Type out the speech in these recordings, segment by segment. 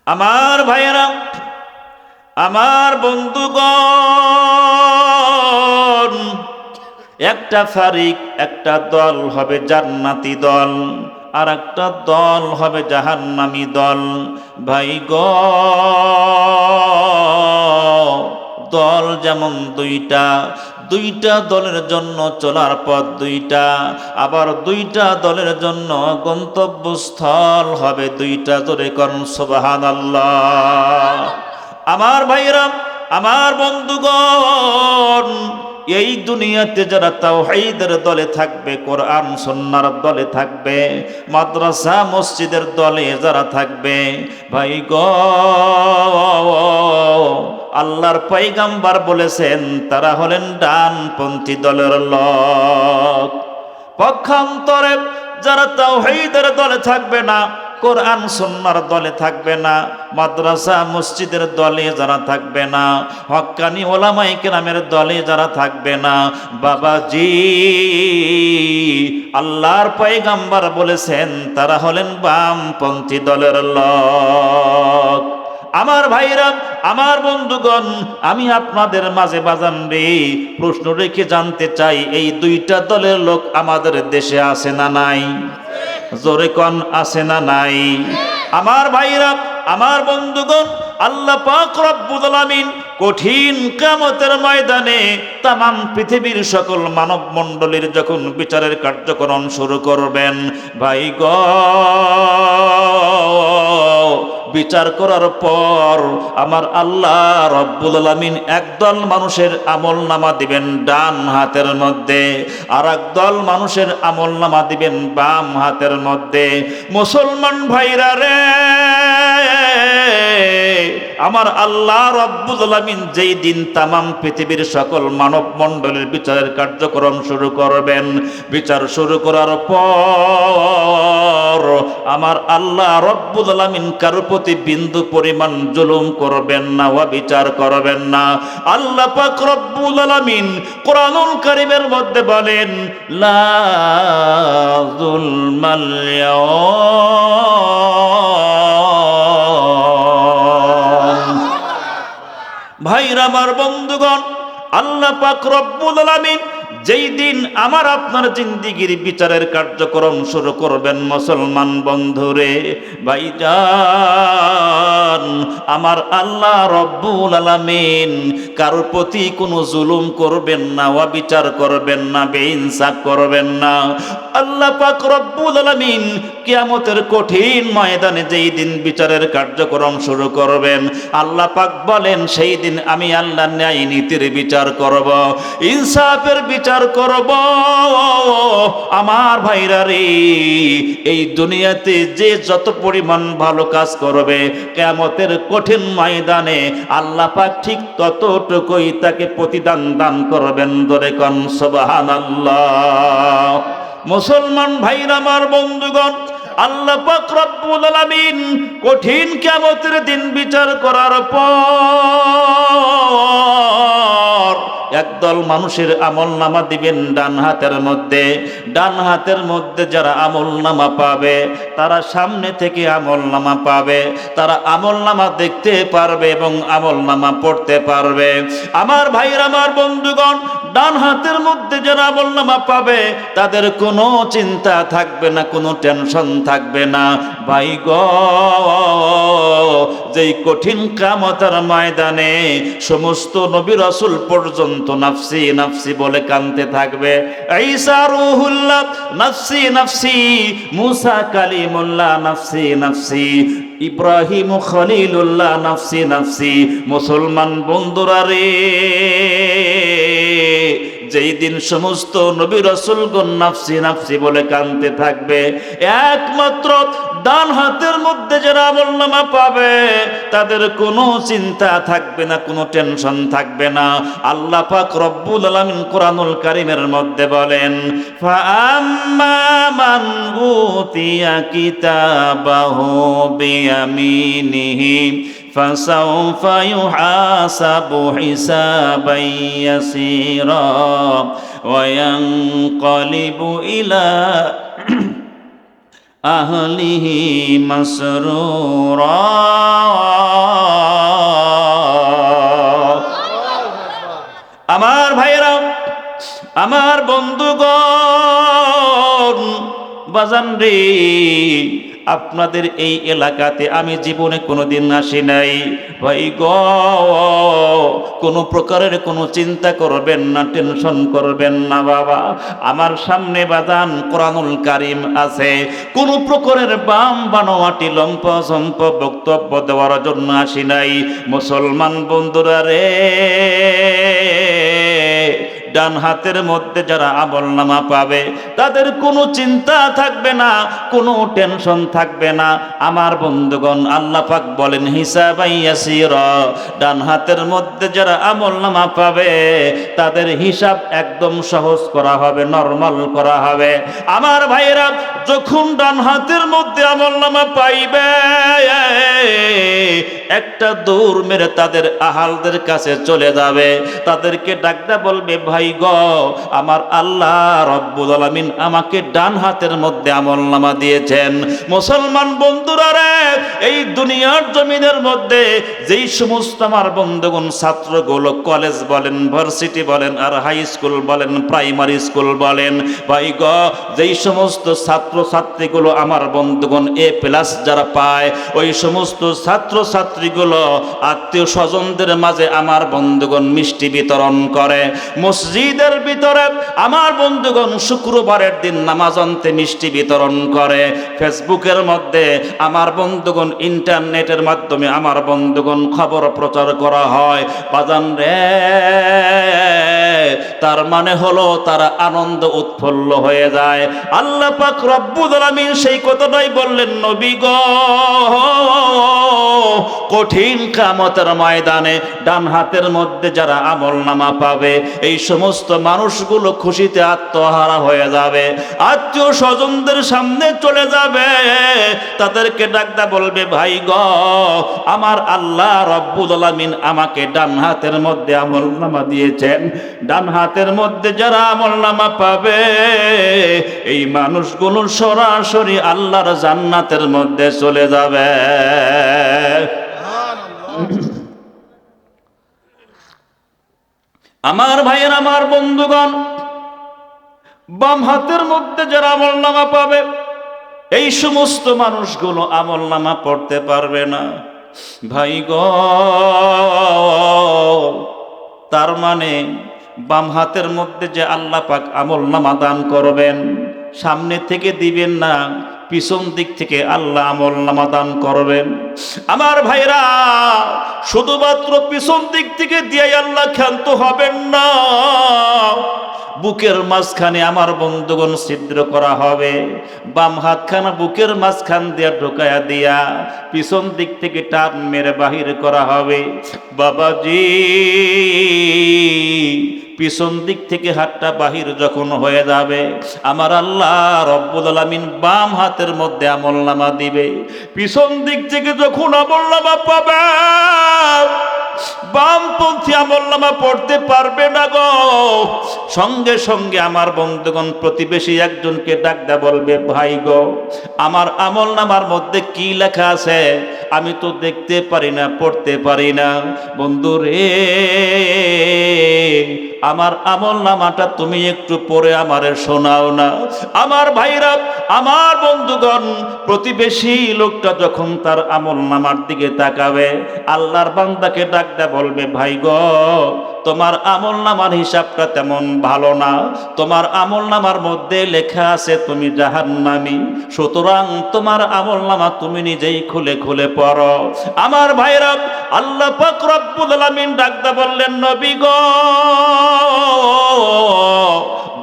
আমার ভাইয়েরা, আমার বন্ধুগণ, একটা ফারিক, একটা দল হবে জান্নাতি দল, আর একটা দল হবে জাহান্নামী দল। ভাই গো, দল যেমন দুইটা, দুইটা দলের জন্য চলার পথ দুইটা, আবার দুইটা দলের জন্য গন্তব্যস্থল হবে দুইটা। জোরে করুন সুবহানাল্লাহ। আমার ভাইরা, আমার বন্ধুগণ, এই দুনিয়াতে যারা তাওহীদের দলে থাকবে, কোরআন সুন্নাহর দলে থাকবে, মাদ্রাসা মসজিদের দলে যারা থাকবে, ভাই গো, আল্লাহর পয়গাম্বর বলেছেন তারা হলেন ডানপন্থী দলের লোক। পক্ষান্তরে যারা তাওহীদের দলে থাকবে না, কোরআন সুন্নাহর দলে থাকবে না, মাদ্রাসা মসজিদের দলে যারা থাকবে না, হক্কানি ওলামায়ে কেরামের দলে যারা থাকবে না, বাবাজি, আল্লাহর পয়গাম্বর বলেছেন তারা হলেন বামপন্থী দলের লোক। আমার ভাইরা, আমার বন্ধুগণ, আমি আপনাদের মাঝে বাজান রে প্রশ্ন রেখে জানতে চাই, এই দুইটা দলের লোক আমাদের দেশে আছে না নাই? জোরে কোন আছে না নাই? আমার ভাইরা, আমার বন্ধুগণ, আল্লাহ পাক রব্বুল আলামিন কঠিন কিয়ামতের ময়দানে তামাম পৃথিবীর সকল মানব মণ্ডলীর যখন বিচারের কার্যক্রম শুরু করবেন, ভাই গো, বিচার করার পর আমার আল্লাহ রব্বুল আলামিন একদল মানুষের আমলনামা দিবেন ডান হাতের মধ্যে, আর একদল মানুষের আমলনামা দিবেন বাম হাতের মধ্যে। মুসলমান ভাইরা রে, আমার আল্লাহ রব্বুল আলামিন যেই দিন তামাম পৃথিবীর সকল মানব মণ্ডলের বিচারের কার্যক্রম শুরু করবেন, বিচার শুরু করার পর আমার আল্লাহ রব্বুল আলামিন কারো প্রতি বিন্দু পরিমাণ জুলুম করবেন না, বিচার করবেন না। আল্লাহ পাক রব্বুল আলামিন কোরআনুল কারীমের মধ্যে বলেন, লা যুলমাল ইয়াওম। ভাইরা, আমার বন্ধুগণ, আল্লাহ পাক রব্বুল আলামিন যেই দিন আমার আপনার জিন্দিগির বিচারের কার্যক্রম শুরু করবেন, মুসলমান বন্ধুরে, ভাইজান, আমার আল্লাহ রব্বুল আলামিন কারোর প্রতি কোনো জুলুম করবেন না, বিচার করবেন না, বেইনসাফ করবেন না। আল্লাহ পাক রব্বুল আলামিন কিয়ামতের কঠিন ময়দানে যেই দিন বিচারের কার্যক্রম শুরু করবেন, আল্লাহ পাক বলেন সেই দিন আমি আল্লাহ ন্যায় নীতির বিচার করব, ইনসাফের বিচার করব। আমার ভাইরা রে, এই দুনিয়াতে যে যত পরিমাণ ভালো কাজ করবে, কিয়ামতের কঠিন ময়দানে আল্লাহ পাক ঠিক ততটুকুই তাকে প্রতিদান দান করবেন। ধরে কোন সুবহানাল্লাহ। মুসলমান ভাইরা, আমার বন্ধুগণ, আল্লাহ পাক রব্বুল আলামিন কঠিন কিয়ামতের দিন বিচার করার পর একদল মানুষের আমলনামা দিবেন ডান হাতের মধ্যে। ডান হাতের মধ্যে যারা আমলনামা পাবে, তারা সামনে থেকে আমলনামা পাবে, তারা আমলনামা দেখতে পারবে এবং আমলনামা পড়তে পারবে। আমার ভাইরা, আমার বন্ধুগণ, ডান হাতের মধ্যে যারা আমলনামা পাবে তাদের কোনো চিন্তা থাকবে না, কোনো টেনশন থাকবে না। ভাই গো, যেই কঠিন কিয়ামতের ময়দানে সমস্ত নবী রাসূল পর্যন্ত নাফসি নাফসি বলে কাঁদতে থাকবে। ঈসা রূহুল্লাহ নাফসি নাফসি, মুসা কালিমুল্লাহ নাফসি নাফসি, ইব্রাহিম খলিলুল্লাহ নাফসি নাফসি। মুসলমান বন্ধুরা রে, যেই দিন সমস্ত নবী রাসূলগণ নাফসি নাফসি বলে কাঁদতে থাকবে, একমাত্র ডান হাতের মধ্যে যারা আমলনামা পাবে তাদের কোনো চিন্তা থাকবে না, কোনো টেনশন থাকবে না। আল্লাহ পাক রব্বুল আলামিন কোরআনুল কারীমের মধ্যে বলেন, ফাআম্মা মান উতিয়া কিতাবাহু বিয়ামিনিহি ফাসাউফা ইউহাসাবু হিসাবান ইয়াসীরা ওয়া ইয়ানকালিবু ইলা আহলিহি মাসরুরা বাজান রে, আপনাদের এই এলাকাতে আমি জীবনে কোনোদিন আসি নাই। ভাই গো, কোনো প্রকারের কোনো চিন্তা করবেন না, টেনশন করবেন না বাবা। আমার সামনে বাজান কোরআনুল কারীম আছে। কোনো প্রকারের বাম বানোয়াটি লম্প সম্প বক্তব্য দেওয়ার জন্য আসি নাই। মুসলমান বন্ধুরা রে, ডান হাতের মধ্যে যারা আমলনামা পাবে তাদের কোনো চিন্তা থাকবে না, কোনো টেনশন থাকবে না। আমার বন্ধুগণ, আল্লাহ পাক বলেন হিসাবাই ইয়াসিরা, ডান হাতের মধ্যে যারা আমলনামা পাবে তাদের হিসাব একদম সহজ করা হবে, নরমাল করা হবে। আমার ভাইরা, যখন ডান হাতের মধ্যে আমলনামা পাইবে, একটা দৌড় মেরে তাদের আহালদের কাছে চলে যাবে, তাদেরকে ডাকতে বলবে, ভাই গো, আমার আল্লাহ রব্বুল আলামিন আমাকে ডান হাতের মধ্যে আমলনামা দিয়েছেন। মুসলমান বন্ধুরা রে, এই দুনিয়ার জমিনের মধ্যে যেই সমস্ত আমার বন্ধুগণ ছাত্রগুলো কলেজ বলেন, ভার্সিটি বলেন, আর হাই স্কুল বলেন, প্রাইমারি স্কুল বলেন, ভাই গো, যেই সমস্ত ছাত্র ছাত্রীগুলো আমার বন্ধুগণ A+ যারা পায়, ওই সমস্ত ছাত্র ছাত্রীগুলো আত্মীয় স্বজনদের মাঝে আমার বন্ধুগণ মিষ্টি বিতরণ করে। মসজিদের ভিতরে আমার বন্ধুগণ শুক্রবারের দিন নামাজ আনতে মিষ্টি বিতরণ করে। ফেসবুকের মধ্যে আমার বন্ধুগণ, ইন্টারনেটের মাধ্যমে আমার বন্ধুগণ খবর প্রচার করা হয়। বাজান রে, তার মানে হলো তারা আনন্দ উৎফুল্ল হয়ে যায়। আল্লাহ পাক রব্বুল আলামিন সেই কথাটাই বললেন, নবী গো, কঠিন কিয়ামতের ময়দানে ডান হাতের মধ্যে যারা আমলনামা পাবে, এই সমস্ত মানুষগুলো খুশিতে আত্মহারা হয়ে যাবে, আত্মীয় স্বজনদের সামনে চলে যাবে, তাদেরকে ডাকতে বলবে, ভাই গো, আমার আল্লাহ রব্বুল আলামিন আমাকে ডান হাতের মধ্যে আমলনামা দিয়েছেন। ডান হাতের মধ্যে যারা আমলনামা পাবে, এই মানুষগুলো সরাসরি আল্লাহর জান্নাতের মধ্যে চলে যাবে। আমার ভাইয়ের, আমার বন্ধুগণ, বাম হাতের মধ্যে যারা আমলনামা পাবে, এই সমস্ত মানুষগুলো আমলনামা পড়তে পারবে না। ভাই গো, তার মানে বাম হাতের মধ্যে যে আল্লাহ পাক আমলনামা দান করবেন, সামনে থেকে দিবেন না, পিছন দিক থেকে আল্লাহ আমলনামা দান করবেন। আমার ভাইরা, শুধুমাত্র পিছন দিক থেকে দিয়ে আল্লাহ ক্ষান্ত হবেন না, বুকের মাঝখানে আমার বন্ধুগণ ছিদ্র করা হবে, বাম হাতখানা বুকের মাঝখান দিয়া ঢোকায়া দিয়া পিছন দিক থেকে টান মেরে বাহির করা হবে। বাবাজি, পিছন দিক থেকে হাতটা বাহির যখন হয়ে যাবে, আমার আল্লাহ রব্বুল আলামিন বাম হাতের মধ্যে আমলনামা দিবে। পিছন দিক থেকে যখন আমলনামা পাবে, বামপন্থী আমলনামা পড়তে পারবে না গো। সঙ্গে সঙ্গে আমার বন্ধুগণ প্রতিবেশী একজনকে ডাকতে বলবে, ভাই গো, আমার আমলনামার মধ্যে কি লেখা আছে আমি তো দেখতে পারি না, পড়তে পারি না। বন্ধু রে, আমার আমলনামাটা তুমি একটু পড়ে আমারে শোনাও না। আমার ভাইরা, আমার বন্ধুগণ, প্রতিবেশী লোকটা যখন তার আমলনামার দিকে তাকাবে, আল্লাহর বান্দাকে ডাকতে বলবে, ভাই গো, তোমার আমলনামার হিসাবটা তেমন ভালো না, তোমার আমলনামার মধ্যে লেখা আছে তুমি জাহান্নামী, সুতরাং তোমার আমলনামা তুমি নিজেই খুলে খুলে পড়ো। আমার ভাইরা, আল্লাহ পাক রব্বুল আলামিন ডাকতে বললেন, নবী গো,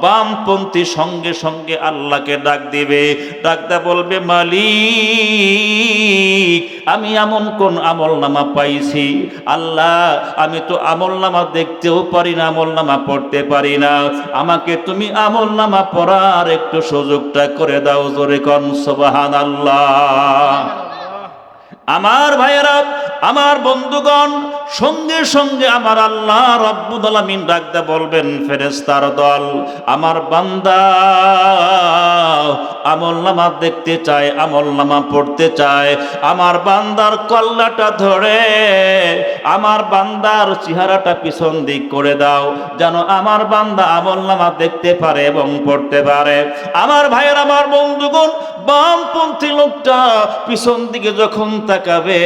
বামপন্থী সঙ্গে সঙ্গে আল্লাহকে ডাক দিবে, ডাকতে বলবে, মালিক, আমি এমন কোন আমলনামা পাইছি আল্লাহ, আমি তো আমলনামা দেখতেও পারি না, আমলনামা পড়তে পারি না, আমাকে তুমি আমলনামা পড়ার একটু সুযোগটা করে দাও। জোরে কোন সুবহানাল্লাহ। আমার ভাইয়েরা, আমার বন্ধুগণ, সঙ্গে সঙ্গে আমার আল্লাহ রাব্বুল আলামিন ডাকতে বলবেন ফেরেশতার দল, আমার বান্দা আমলনামা দেখতে চায়, আমলনামা পড়তে চায়। আমার বান্দার কল্লাটা ধরে আমার বান্দার চেহারাটা পিছন দিক করে দাও, যেন আমার বান্দা আমলনামা দেখতে পারে এবং পড়তে পারে। আমার ভাইয়ের, আমার বন্ধুগণ, বামপন্থী লোকটা পিছন দিকে যখন তাকাবে,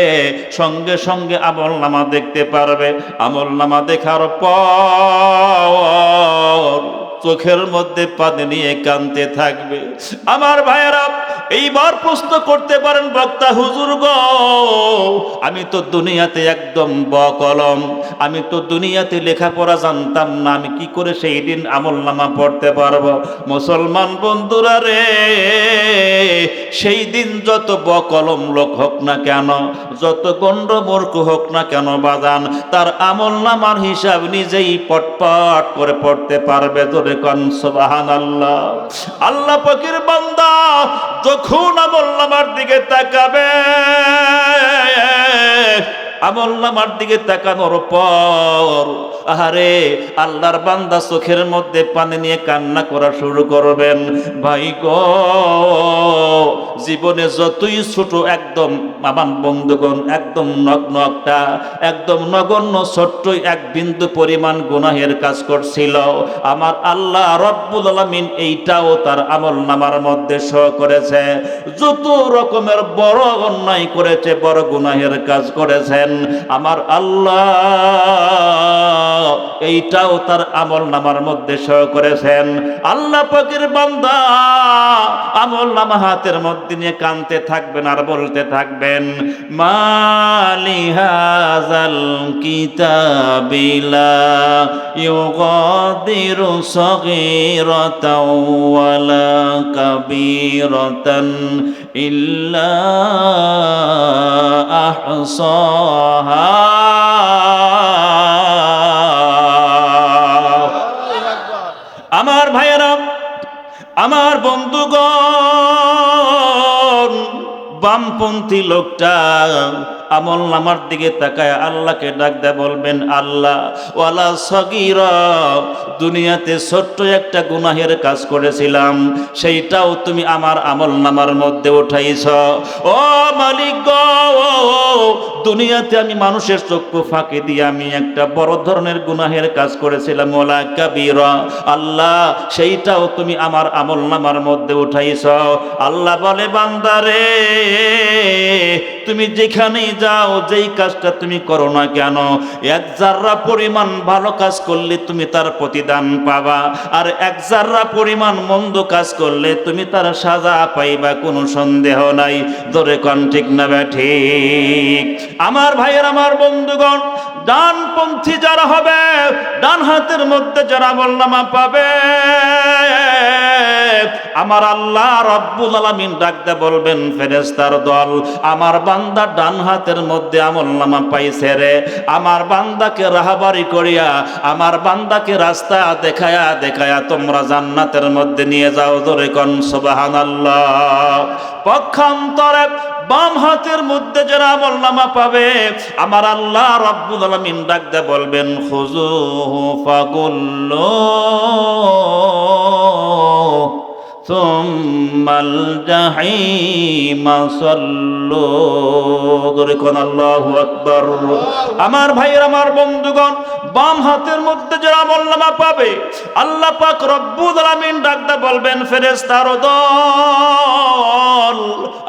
সঙ্গে সঙ্গে আমলনামা দেখতে পারবে। আমলনামা দেখার পর চোখের মধ্যে পানি নিয়ে কাঁদতে থাকবে। আমার ভাইয়েরা, এইবার প্রশ্ন করতে পারেন বক্তা হুজুর গো, আমি তো দুনিয়াতে একদম বকলম, আমি তো দুনিয়াতে লেখাপড়া জানতাম না, আমি কি করে সেই দিন আমলনামা পড়তে পারবো? মুসলমান বন্ধুরা রে, সেই দিন যত বকলম লোক হোক না কেন, যত গণ্ড মূর্খ হোক না কেন বাজান, তার আমলনামার হিসাব নিজেই পটপট করে পড়তে পারবে। ধরে কোন সুবহানাল্লাহ। আল্লাহ পাকের বান্দা যখন আমলনামার দিকে তাকাবে, আমলনামার দিকে তাকানোর পর আহারে আল্লাহর বান্দা চোখের মধ্যে পানি নিয়ে কান্না করা শুরু করবেন। ভাই গো, জীবনে যতই ছোট, একদম আমার বন্ধুগণ, একদম নগ্নটা, একদম নগণ্য ছোট্ট এক বিন্দু পরিমাণ গুনাহের কাজ করছিল, আমার আল্লাহ রব্বুল আলামিন এইটাও তার আমলনামার মধ্যে শো করেছে। যত রকমের বড় অন্যায় করেছে, বড় গুনাহের কাজ করেছেন, আমার আল্লাহ এইটাও তার আমলনামার মধ্যে শো করেছেন। আল্লাহ পাকের বান্দা আমলনামা হাতের মধ্যে নিয়ে কাঁদতে থাকবেন আর বলতে থাকবেন, মালি হাযাল কিতাবিলা ইউগাদিরু সগীরাতাও ওয়ালা কাবীরাতান ইল্লা আহসাহা। আমার ভাইয়েরা, আমার বন্ধুগণ, বামপন্থী লোকটা আমলনামার দিকে তাকায় আল্লাহকে ডাক দেয়, বলবেন আল্লাহ ওয়ালা সগীরা, দুনিয়াতে ছোট্ট একটা গুনাহের কাজ করেছিলাম, সেইটাও তুমি আমার আমলনামার মধ্যে উঠাইছ। ও মালিক গো, দুনিয়াতে আমি মানুষের চক্ষু ফাঁকি দিয়ে আমি একটা বড় ধরনের গুনাহের কাজ করেছিলাম, ওয়ালা কাবীরা, আল্লাহ সেইটাও তুমি আমার আমলনামার মধ্যে উঠাইছ। আল্লাহ বলে, বান্দারে, তুমি যেখানেই যাও, যেই কাজটা তুমি করো না কেন, এক জাররা পরিমাণ ভালো কাজ করলে তুমি তার প্রতিদান পাবা, আর এক জাররা পরিমাণ মন্দ কাজ করলে তুমি তার সাজা পাইবা, কোনো সন্দেহ নাই। ধরে কোন ঠিক না ঠিক? আমার ভাইয়ের, আমার বন্ধুগণ, ডানপন্থী যারা হবে, ডান হাতের মধ্যে যারা আমলনামা পাবে, আমার আল্লাহ রাব্বুল আলামিন ডাকতে বলবেন ফেরেশতার দল, আমার বান্দা ডান হাতের মধ্যে আমলনামা পাইছে রে, আমার বান্দাকে রাহাবারি করিয়া, আমার বান্দাকে রাস্তা দেখায়া দেখায়া তোমরা জান্নাতের মধ্যে নিয়ে যাও। ধরে কোন সুবহানাল্লাহ। পক্ষান্তরে বাম হাতের মধ্যে যারা আমলনামা পাবে, আমার আল্লাহ রাব্বুল আলামিন ডাকতে বলবেন, খুযুহু ফাগুল্লু সুম্মাল জাহিমা সাল্লু। ধরে কোন আল্লাহু আকবার। আমার ভাইয়ের, আমার বন্ধুগণ, বাম হাতের মধ্যে যারা আমলনামা পাবে, আল্লাহ পাক রব্বুল আলামিন ডাকতে বলবেন ফেরেশতার দল,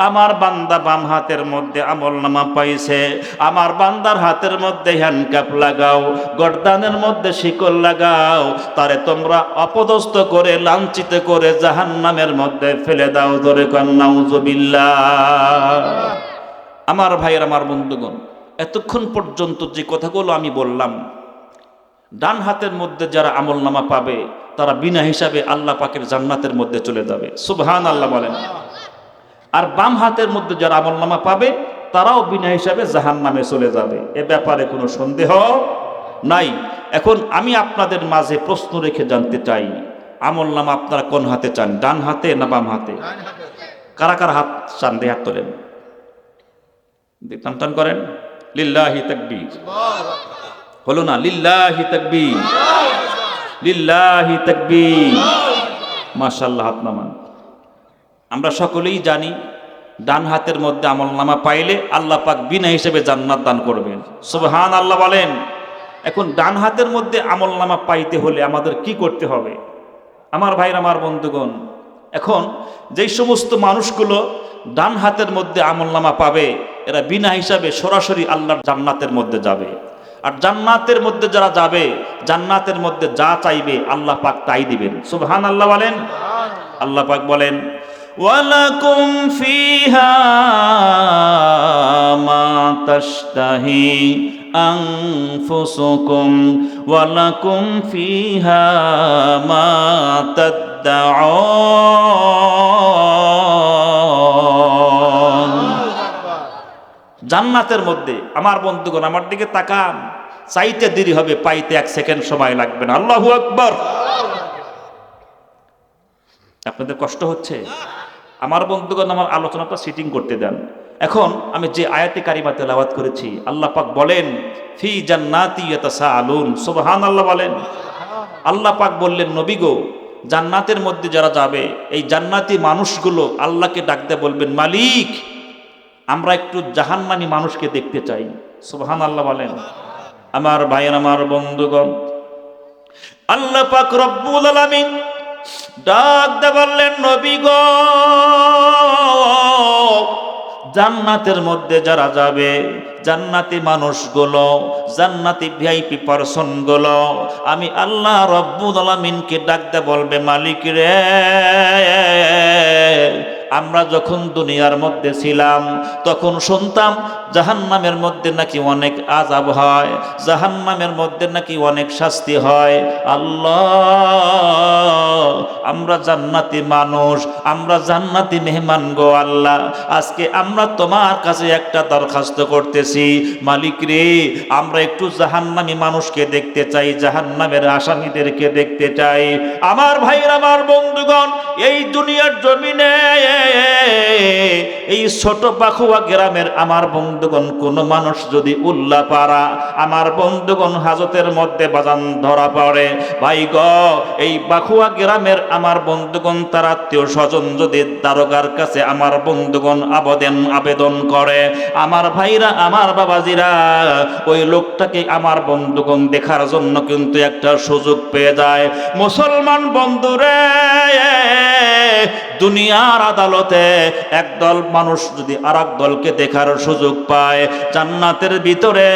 আমার বান্দা বাম হাতের মধ্যে আমলনামা পাইছে, আমার বান্দার হাতের মধ্যে হ্যান্ডকাপ লাগাও, গর্দানের মধ্যে শিকল লাগাও, তারে তোমরা অপদস্থ করে, লাঞ্ছিত করে জাহান্নামের মধ্যে ফেলে দাও। ধরে কোন নাউযুবিল্লাহ। আমার ভাইয়ের, আমার বন্ধুগণ, এতক্ষণ পর্যন্ত যে কথাগুলো আমি বললাম, ডান হাতের মধ্যে যারা আমলনামা পাবে তারা বিনা হিসাবে আল্লাহ পাকের জান্নাতের মধ্যে চলে যাবে। সুবহানাল্লাহ বলেন। আর বাম হাতের মধ্যে যারা আমলনামা পাবে তারাও বিনা হিসাবে জাহান্নামে চলে যাবে, এ ব্যাপারে কোনো সন্দেহ নাই। এখন আমি আপনাদের মাঝে প্রশ্ন রেখে জানতে চাই, আমলনামা আপনারা কোন হাতে চান, ডান হাতে না বাম হাতে? কারা কারা হাত চান? হাত তোলেন। টান টান করেন, লিল্লাহি তাকবীর। হলো না? লিল্লাহি তাকবীর, লিল্লাহি তাকবীর। মাশাআল্লাহ, হাত নামান। আমরা সকলেই জানি ডান হাতের মধ্যে আমলনামা পাইলে আল্লাহ পাক বিনা হিসেবে জান্নাত দান করবেন। সুবহানাল্লাহ বলেন। এখন ডান হাতের মধ্যে আমলনামা পাইতে হলে আমাদের কি করতে হবে? আমার ভাইরা, আমার বন্ধুগণ, এখন যেই সমস্ত মানুষগুলো ডান হাতের মধ্যে আমলনামা পাবে, এরা বিনা হিসাবে সরাসরি আল্লাহর জান্নাতের মধ্যে যাবে। আর জান্নাতের মধ্যে যারা যাবে, জান্নাতের মধ্যে যা চাইবে আল্লাহ পাক তাই দিবেন। সুবহানাল্লাহ বলেন। আল্লাহ পাক বলেন, ওয়ালাকুম ফিহা মা তাশতাহি আনফুসুকুম ওয়ালাকুম ফিহা মা তাদউন। জান্নাতের মধ্যে আমার বন্ধুগণ, আমার দিকে তাকান, চাইতে দেরি হবে, পাইতে 1 সেকেন্ড সময় লাগবে না। আল্লাহু আকবার। আপনাদের কষ্ট হচ্ছে? আমার বন্ধুগণ, আমার আলোচনাটা সিটিং করতে দেন। এখন আমি যে আয়াতে কারিমা তেলাওয়াত করেছি, আল্লাহ পাক বলেন ফি জান্নাতি ইয়াতাসাআলুন। সুবহানাল্লাহ বলেন। আল্লাহ পাক বললেন, নবী গো, জান্নাতের মধ্যে যারা যাবে, এই জান্নাতি মানুষগুলো আল্লাহকে ডাকতে বলবেন, মালিক, আমরা একটু জাহান্নামী মানুষকে দেখতে চাই। সুবহানাল্লাহ বলেন। আমার ভাইয়ের, আমার বন্ধুগণ, আল্লাহ পাক রব্বুল আলামিন ডাক দে বললেন, নবী গো, জান্নাতের মধ্যে যারা যাবে, জান্নাতি মানুষগুলো, জান্নাতি ভিআইপি পারসনগুলো, আমি আল্লাহ রব্বুল আলামিনকে ডাক দে বলবে, মালিক রে, আমরা যখন দুনিয়ার মধ্যে ছিলাম তখন শুনতাম জাহান্নামের মধ্যে নাকি অনেক আযাব হয়, জাহান্নামের মধ্যে নাকি অনেক শাস্তি হয়। আল্লাহ, আমরা জান্নাতি মানুষ, আমরা জান্নাতি মেহমান গো আল্লাহ, আজকে আমরা তোমার কাছে একটা দরখাস্ত করতেছি, মালিক রে, আমরা একটু জাহান্নামী মানুষকে দেখতে চাই, জাহান্নামের আসামিদেরকে দেখতে চাই। আমার ভাইরা, আমার বন্ধুগণ, এই দুনিয়ার জমিনে এই ছোট পাখুয়া গ্রামের আমার বন্ধুগণ কোন মানুষ যদি উল্লাপাড়া, আমার বন্ধুগণ হাজতের মধ্যে বাজান ধরা পড়ে, ভাই গো, এই পাখুয়া গ্রামের আমার বন্ধুগণ তার আত্মীয় স্বজন যদি দারোগার কাছে আমার বন্ধুগণ আবেদন করে, আমার ভাইরা, আমার বাবাজিরা, ওই লোকটাকে আমার বন্ধুগণ দেখার জন্য কিন্তু একটা সুযোগ পেয়ে যায়। মুসলমান বন্ধুরে, দুনিয়ার আদালতে একদল মানুষ যদি আরেক দলকে দেখার সুযোগ পায়, জান্নাতের ভিতরে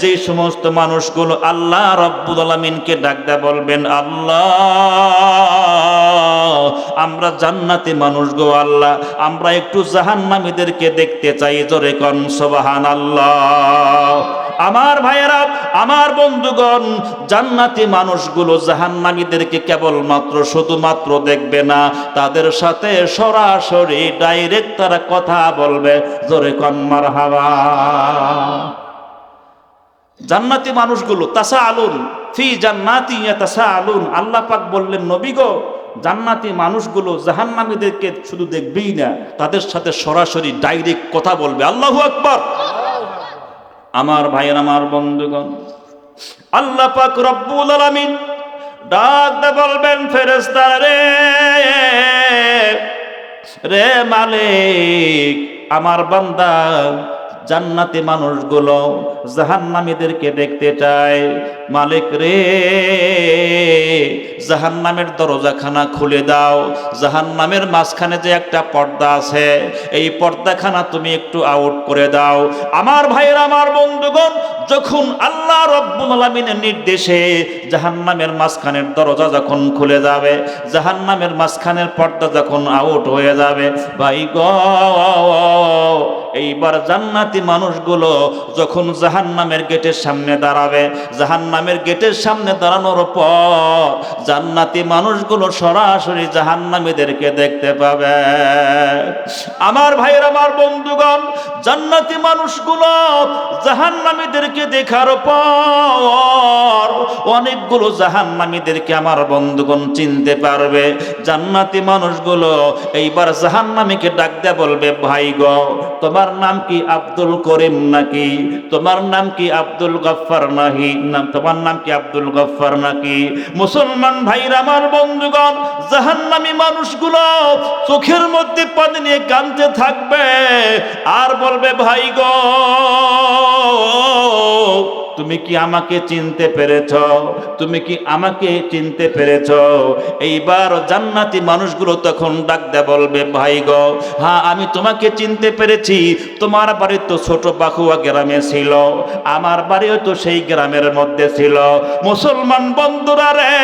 যে সমস্ত মানুষগুলো আল্লাহ রব্বুল আলামিনকে ডাক দেয়া বলবেন, আল্লাহ, আমরা জান্নাতি মানুষ গো আল্লাহ, আমরা একটু জাহান্নামীদেরকে দেখতে চাই। জোরে কোন সুবহানাল্লাহ। আমার ভাইয়েরা, আমার বন্ধুগণ, জান্নাতি মানুষগুলো জাহান্নামীদেরকে কেবলমাত্র শুধুমাত্র দেখবে না, তাদের সাথে সরাসরি ডাইরেক্ট তারা কথা বলবে। জোরে কোন মারহাবা। জান্নাতি মানুষগুলো তাসাআলুন ফি জান্নাতি ইয়াতাসাআলুন। আল্লাহ পাক বললেন, নবী গো, জান্নাতি মানুষগুলো জাহান্নামীদেরকে শুধু দেখবেই না, তাদের সাথে সরাসরি ডাইরেক্ট কথা বলবে। আল্লাহু আকবার। আমার ভাইয়ের, আমার বন্ধুগণ, আল্লাহ পাক রব্বুল আলামিন ডাক দে বলবেন, ফেরেশতারা রে, রে মালিক, আমার বান্দা জান্নাতি মানুষগুলো জাহান্নামীদেরকে দেখতে চায়। মালিক রে, জাহান্নামের দরজাখানা খুলে দাও, জাহান্নামের মাঝখানে যে একটা পর্দা আছে, এই পর্দাখানা তুমি একটু আউট করে দাও। আমার ভাইয়ের, আমার বন্ধুগণ, যখন আল্লাহ রব্বুল আলামিনের নির্দেশে জাহান্নামের মাঝখানের দরজা যখন খুলে যাবে, জাহান্নামের মাঝখানের পর্দা যখন আউট হয়ে যাবে, ভাই গো, এইবার জান্নাতি মানুষগুলো যখন জাহান্নামের গেটের সামনে দাঁড়াবে, জাহান্নাম জাহান্নামের গেটের সামনে দাঁড়ানোর পর জান্নাতি মানুষগুলো সরাসরি জাহান্নামীদেরকে দেখতে পাবে। আমার ভাইয়ের, আমার বন্ধুগণ, জান্নাতি মানুষগুলো জাহান্নামীদেরকে দেখার পর অনেকগুলো জাহান্নামীদেরকে আমার বন্ধুগণ চিনতে পারবে। জান্নাতি মানুষগুলো এইবার জাহান্নামীকে ডাক দিয়ে বলবে, ভাই গো, তোমার নাম কি আব্দুল করিম নাকি? তোমার নাম কি আব্দুল গফফার নাকি? তোমার নাম কি আব্দুল গফফার নাকি? মুসলমান ভাইরা, আমার বন্ধুগণ, জাহান্নামী মানুষগুলো চোখের মধ্যে পানি নিয়ে কাঁদতে থাকবে আর বলবে, ভাই গো, তুমি কি আমাকে চিনতে পেরেছ? তুমি কি আমাকে চিনতে পেরেছ? এইবার জান্নাতি মানুষগুলো তখন ডাক দে বলবে, ভাই গো, হ্যাঁ, আমি তোমাকে চিনতে পেরেছি। তোমার বাড়ি তো ছোট বাকুয়া গ্রামে ছিল, আমার বাড়িও তো সেই গ্রামের মধ্যে ছিল। মুসলমান বন্ধুরা রে,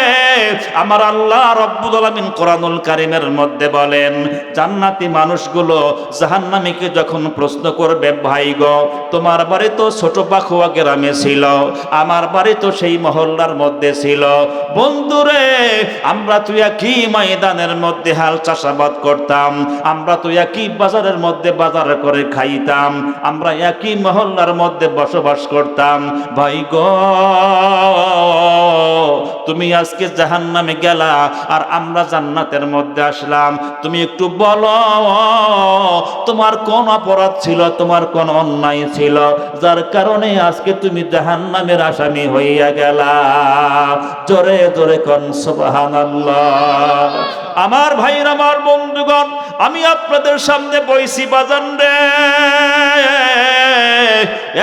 আমার আল্লাহ রব্বুল আলামিন কোরআনুল কারীমের মধ্যে বলেন, জান্নাতি মানুষগুলো জাহান্নামীকে যখন প্রশ্ন করবে, ভাই গো, তোমার বাড়ি তো ছোট বাকুয়া গ্রামে ছিল, আমার বাড়ি তো সেই মহল্লার মধ্যে ছিল। বন্ধুরে, আমরা তো একই ময়দানের মধ্যে হাল চাষাবাদ করতাম, আমরা তো একই বাজারের মধ্যে বাজার করে খাইতাম, আমরা একই মহল্লার মধ্যে বসবাস করতাম। ভাই গো, তুমি আজকে জাহান্নামে গেলা আর আমরা জান্নাতের মধ্যে আসলাম, তুমি একটু বলো, তোমার কোন অপরাধ ছিল, তোমার কোন অন্যায় ছিল, যার কারণে আজকে তুমি জাহান্নামের আসামি হইয়া গেলা? জোরে জোরে কোন সুবহানাল্লাহ। আমার ভাইরা, আমার বন্ধুগণ, আমি আপনাদের সামনে বইছি বাজান রে,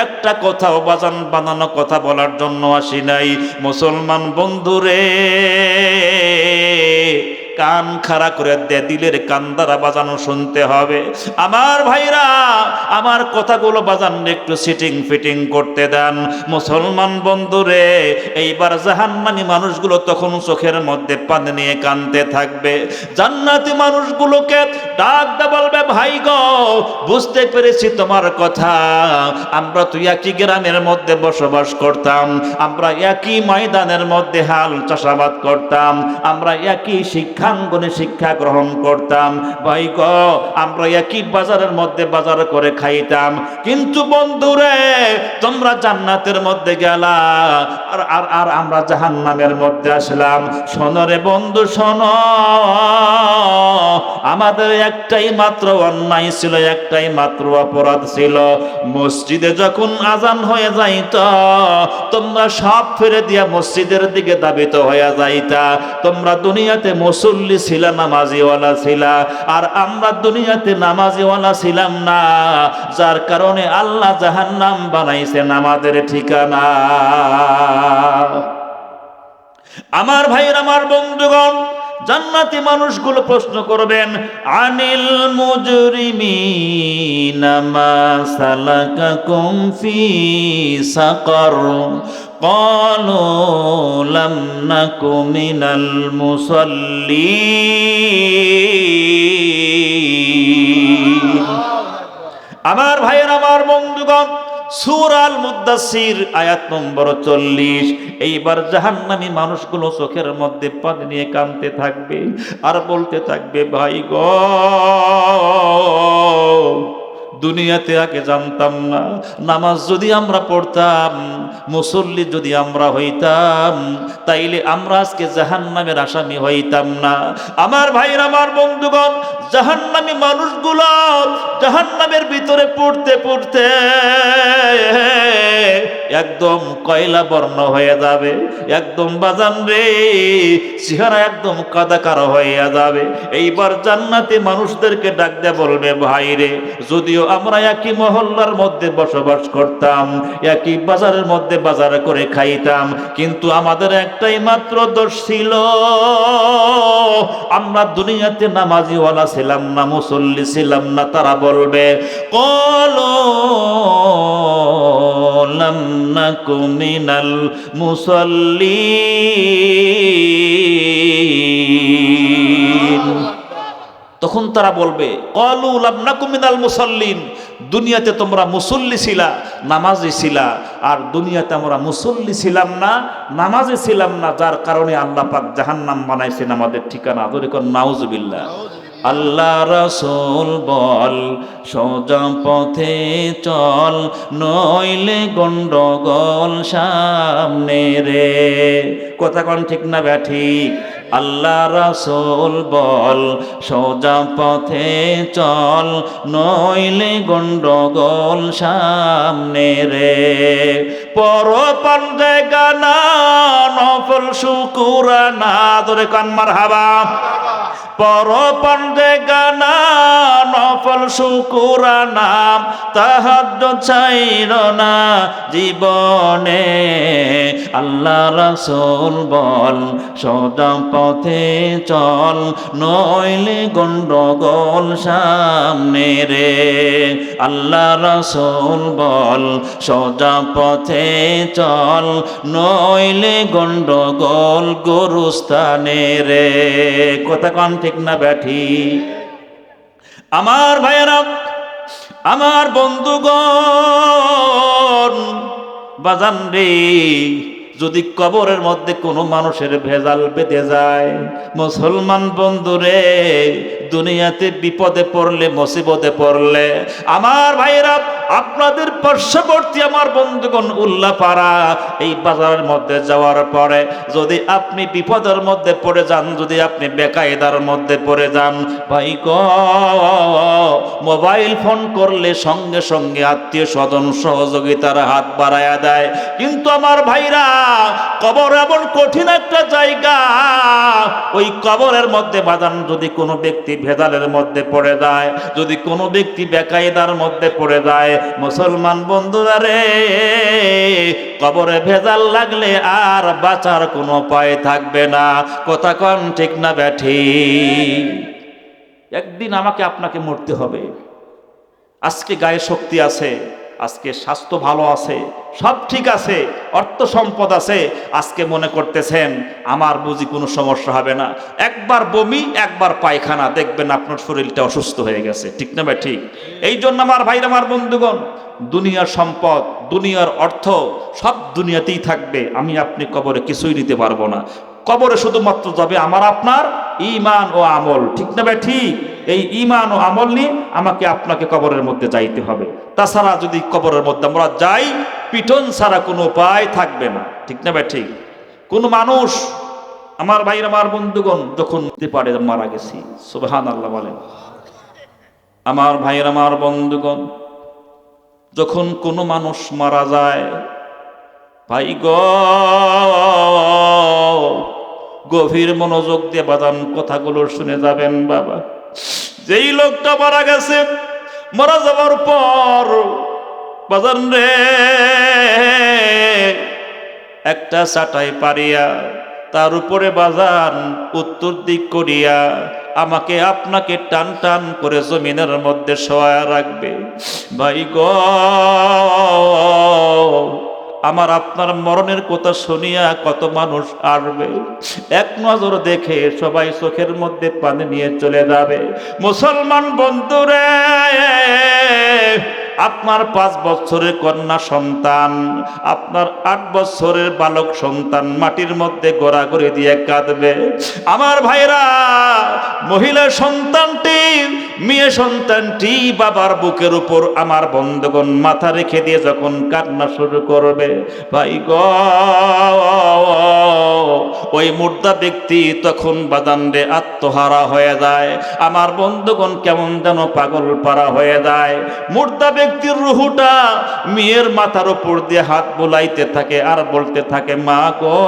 একটা কথাও বাজান বানানো কথা বলার জন্য আসি নাই। মুসলমান বন্ধুরে, কান খাড়া করে দে, দিলের কান দ্বারা বাজানো শুনতে হবে। আমার ভাইরা, আমার কথাগুলো বাজান একটু সিটিং ফিটিং করতে দেন। মুসলমান বন্ধুরে, এইবার জাহান্নামী মানুষগুলো তখন চোখের মধ্যে পানি নিয়ে কাঁদতে থাকবে। জান্নাতি মানুষগুলোকে ডাক দে বলবে, ভাই গো, বুঝতে পেরেছি তোমার কথা, আমরা তো একই গ্রামের মধ্যে বসবাস করতাম, আমরা একই ময়দানের মধ্যে হাল চাষাবাদ করতাম, আমরা একই শিক্ষাঙ্গনে শিক্ষা গ্রহণ করতাম, ভাই গো, আমরা একই বাজারের মধ্যে বাজার করে খাইতাম, কিন্তু বন্ধুরে, তোমরা জান্নাতের মধ্যে গেলা আর আর আর আমরা জাহান্নামের মধ্যে আসলাম। শোনো রে বন্ধু, শোনো, আমাদের একটাই মাত্র অন্যায় ছিল, একটাই মাত্র অপরাধ ছিল। মসজিদে যখন আজান হয়ে যাইত, তোমরা সব ফিরে দিয়া মসজিদের দিকে ধাবিত হয়ে যাইতা। তোমরা দুনিয়াতে মুসল্লি ছিলা, নামাজিওয়ালা ছিলা, আর আমরা দুনিয়াতে নামাজিওয়ালা ছিলাম না, যার কারণে আল্লাহ জাহান্নাম বানাইছেন আমাদের ঠিকানা। আমার ভাইয়ের, আমার বন্ধুগণ, জান্নাতি মানুষগুলো প্রশ্ন করবেন, আনিল মুজরিমিনা মা সালাকাকুম ফি সাকার, ক্বালু লাম নাকু মিনাল মুসাল্লিন। আমার ভাইয়ের, আমার বন্ধুগণ, সূরা আল মুদ্দাসসির আয়াত নম্বর 40। এইবার জাহান্নামী মানুষগুলো চোখের মধ্যে পানি নিয়ে কাঁদতে থাকবে আর বলতে থাকবে, ভাই গো, দুনিয়াতে আগে জানতাম না, নামাজ যদি আমরা পড়তাম, মুসল্লি যদি আমরা হইতাম, তাইলে আমরা আজকে জাহান্নামের আসামি হইতাম না। আমার ভাইরা, আমার বন্ধুগণ, জাহান্নামী মানুষগুলো জাহান্নামের ভিতরে পড়তে পড়তে একদম কয়লা বর্ণ হয়ে যাবে, একদম বাজান রে, চেহারা একদম কাদা কালো হয়ে যাবে। এইবার জান্নাতি মানুষদেরকে ডাক দিয়ে বলবে, ভাই রে, যদিও আমরা একই মহল্লার মধ্যে বসবাস করতাম, একই বাজারের মধ্যে বাজার করে খাইতাম, কিন্তু আমাদের একটাই মাত্র দোষ ছিল, আমরা দুনিয়াতে নামাজিওয়ালা ছিলাম না, মুসল্লি ছিলাম না। তারা বলবে, ক্বালু লাম নাকু মিনাল মুসাল্লিন। তখন তারা বলবে ক্বালু লাম নাকু মিনাল মুসাল্লিন, দুনিয়াতে তোমরা মুসল্লি ছিলা, নামাজি ছিলা, আর দুনিয়াতে আমরা মুসল্লি ছিলাম না, নামাজি ছিলাম না, যার কারণে আল্লাহ পাক জাহান্নাম বানাইছেন আমাদের ঠিকানা। ধরে কোন নাউজুবিল্লাহ। আল্লাহ রাসূল বল সোজা পথে চল, নইলে গন্ডগোল সামনে রে। কথা কোন ঠিক না ব্যাঠিক? আল্লাহ রাসূল বল সোজা পথে চল, নইলে গন্ডগোল সামনে রে। পরপান জায়গা না, নফল শুকুরানা। ধরে কান মারহাবা। পরপান জায়গা না, নফল শুকুরানা, তাহাজ্জুদ ছাইর না জীবনে। আল্লাহ রাসূল বল সোজা পথে চল, নইলে গন্ডগোল সামনে রে। আল্লাহ রাসূল বল সোজা পথে চল, নইলে গন্ডগোল গোরস্থানে রে। কথা কোন ঠিক না ব্যাঠি? আমার ভাইয়েরা, আমার বন্ধুগণ, বাজান রে, যদি কবরের মধ্যে কোনো মানুষের ভেজাল বেঁধে যায়, মুসলমান বন্ধুরে, দুনিয়াতে বিপদে পড়লে, মুসিবতে পড়লে, আমার ভাইরা, আপনাদের পার্শ্ববর্তী আমার বন্ধুগণ উল্লাপাড়া এই বাজারের মধ্যে যাওয়ার পরে যদি আপনি বিপদের মধ্যে পড়ে যান, যদি আপনি বেকায়দার মধ্যে পড়ে যান, ভাই গো, মোবাইল ফোন করলে সঙ্গে সঙ্গে আত্মীয় স্বজন সহযোগিতার হাত বাড়ায়া দেয়। কিন্তু আমার ভাইরা, কবর এমন কঠিন একটা জায়গা, ওই কবরের মধ্যে বাজান যদি কোনো ব্যক্তি ভেজালের মধ্যে পড়ে যায়, যদি কোনো ব্যক্তি বেকায়দার মধ্যে পড়ে যায়, মুসলমান বন্ধুরা রে, কবরে ভেজাল লাগলে আর বাঁচার কোনো উপায় থাকবে না। কথা কোন ঠিক না ব্যাঠি? একদিন আমাকে আপনাকে মরতে হবে। আজকে গায়ে শক্তি আছে, আজকে স্বাস্থ্য ভালো আছে, সব ঠিক আছে, অর্থ সম্পদ আছে, আজকে মনে করতেছেন আমার বুঝি কোনো সমস্যা হবে না। একবার বমি, একবার পায়খানা, দেখবেন আপনার শরীরটা অসুস্থ হয়ে গেছে। ঠিক না ভাই? ঠিক। এই জন্য আমার ভাইরা, আমার বন্ধুগণ, দুনিয়ার সম্পদ, দুনিয়ার অর্থ সব দুনিয়াতেই থাকবে, আমি আপনি কবরে কিছুই নিতে পারবো না। কবরে শুধুমাত্র যাবে আমার আপনার ঈমান ও আমল। ঠিক না ভাই? ঠিক। এই ঈমান ও আমল নিয়ে আমাকে আপনাকে কবরের মধ্যে যাইতে হবে। তাছাড়া যদি কবরের মধ্যে আমরা যাই, পিটন ছাড়া কোনো উপায় থাকবে না। ঠিক না ভাই? ঠিক। কোন মানুষ, আমার ভাইরা, আমার বন্ধুগণ, যখন পারে মারা গেছি, সুবহানাল্লাহ বলেন। আমার ভাইরা, আমার বন্ধুগণ, যখন কোনো মানুষ মারা যায়, ভাই গো, গভীর মনোযোগ দিয়ে বাদান কথাগুলো শুনে যাবেন বাবা। যেই লোকটা মারা গেছে, মারা যাওয়ার পর বাজান রে, একটা চাটাই পারিয়া তার উপরে বাজান উত্তর দিক করিয়া আমাকে আপনাকে টান টান করে জমিনের মধ্যে শোয়া রাখবে। ভাই গো, আমার আপনার মরণের কথা শুনিয়া কত মানুষ আসবে, এক নজর দেখে সবাই চোখের মধ্যে পানি নিয়ে চলে যাবে। মুসলমান বন্ধুরে, আপনার 5 বছরের কন্যা সন্তান, আপনার 8 বছরের বালক সন্তান মাটির মধ্যে গড়াগড়ি দিয়ে কাঁদবে। আমার ভাইরা, মহিলা সন্তানটি, মেয়ে সন্তানটি বাবার বুকের উপর আমার বন্ধুগণ মাথা রেখে দিয়ে যখন কান্না শুরু করবে, ভাই গো, ওই মুর্দা ব্যক্তি তখন বাদান্ডে আত্মহারা হয়ে যায়। আমার বন্ধুগণ কেমন যেন পাগল পারা হয়ে যায়। মুর্দা ব্যক্তির রুহুটা মেয়ের মাথার উপর দিয়ে হাত বুলাইতে থাকে আর বলতে থাকে, মা গো,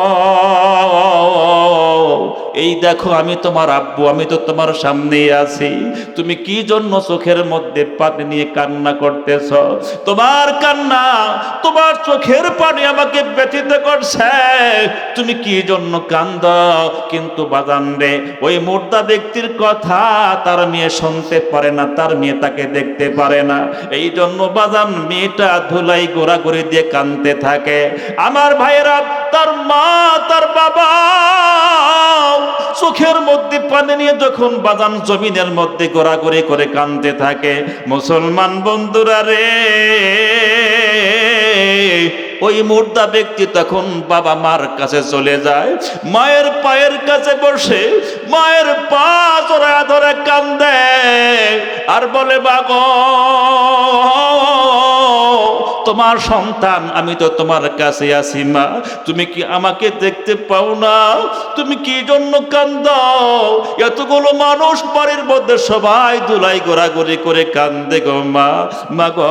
এই দেখো আমি তোমার আব্বু, আমি তো তোমার সামনেই আছি, তুমি কি জন্য চোখের মধ্যে পানি নিয়ে কান্না করতেছ? তোমার কান্না, তোমার চোখের পানি আমাকে ব্যথিত করছে, তুমি কি জন্য কান্দ? কিন্তু বাজান রে, ওই মুর্দা ব্যক্তির কথা তার মেয়ে শুনতে পারে না, তার মেয়ে তাকে দেখতে পারে না। এই জন্য বাজান মেয়েটা ধুলাই গোড়াগড়ি দিয়ে কাঁদতে থাকে। আমার ভাইয়েরা, তার মা তার বাবা চোখের মধ্যে পানি নিয়ে যখন বাজান জমিনের মধ্যে ঘোরাঘুরি করে কাঁদতে থাকে, মুসলমান বন্ধুরা রে, ওই মুর্দা ব্যক্তি তখন বাবা মার কাছে চলে যায়, মায়ের পায়ের কাছে বসে মায়ের পা জড়ায় ধরে কান্দে আর বলে, বাবা তোমার সন্তান আমি তো তোমার কাছে আছি মা, তুমি কি আমাকে দেখতে পাও না? তুমি কি জন্য কান্দাও? এতগুলো মানুষ বাড়ির মধ্যে সবাই ধুলাই ঘোরাঘুরি করে কান্দে গো মা। মা গো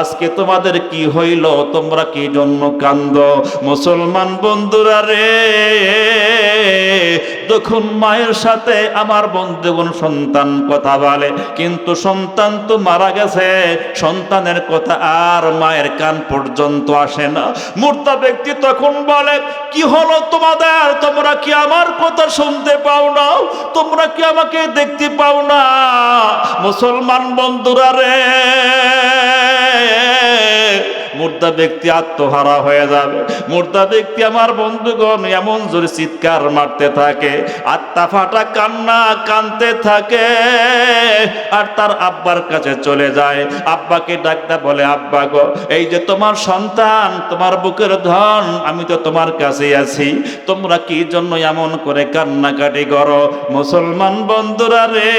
আজকে তোমাদের কি হইল? তোমরা কি জন্য কান্দ? মুসলমান বন্ধুরা রে, তখন মায়ের সাথে আমার বন্ধুগণ সন্তান কথা বলে, কিন্তু সন্তান তো মারা গেছে, সন্তানের কথা আর মায়ের কান পর্যন্ত আসে না। মুর্দা ব্যক্তি তখন বলে, কি হলো তোমাদের? তোমরা কি আমার কথা শুনতে পাও না? তোমরা কি আমাকে দেখতে পাও না? মুসলমান বন্ধুরা রে, মুর্দা ব্যক্তি আত্মহারা হয়ে যাবে। মুর্দা ব্যক্তি আমার বন্ধুগণ এমন জোরে চিৎকার মারতে থাকে, আত্মা ফাটা কান্না কানতে থাকে, আর তার আব্বার কাছে চলে যায়। আব্বাকে ডাকতে বলে, আব্বা গো এই যে তোমার সন্তান, তোমার বুকের ধন, আমি তো তোমার কাছে আছি, তোমরা কি জন্য এমন করে কান্নাকাটি করো? মুসলমান বন্ধুরা রে,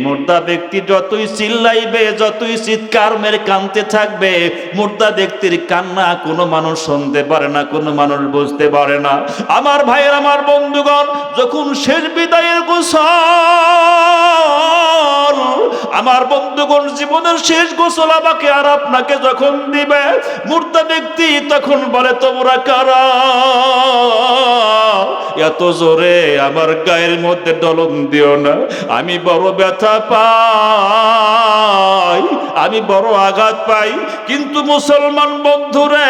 মুর্দা ব্যক্তি যতই চিল্লাইবে, যতই চিৎকার মেরে কানতে থাকবে, মুর্দা ব্যক্তির কান্না কোনো মানুষ শুনতে পারে না, কোনো মানুষ বুঝতে পারে না। আমার ভাইয়ের, আমার বন্ধুগণ, যখন শেষ বিদায়ের গোসল, আমার বন্ধুগণ জীবনের শেষ গোসল আমাকে আর আপনাকে যখন দিবে, মুর্দা ব্যক্তি তখন বলে, তোমরা কারা? এত জোরে আমার গায়ের মধ্যে ডলন দিও না, আমি বড় ব্যথা পাই, আমি বড় আঘাত পাই। কিন্তু মুসলমান বন্ধুরে,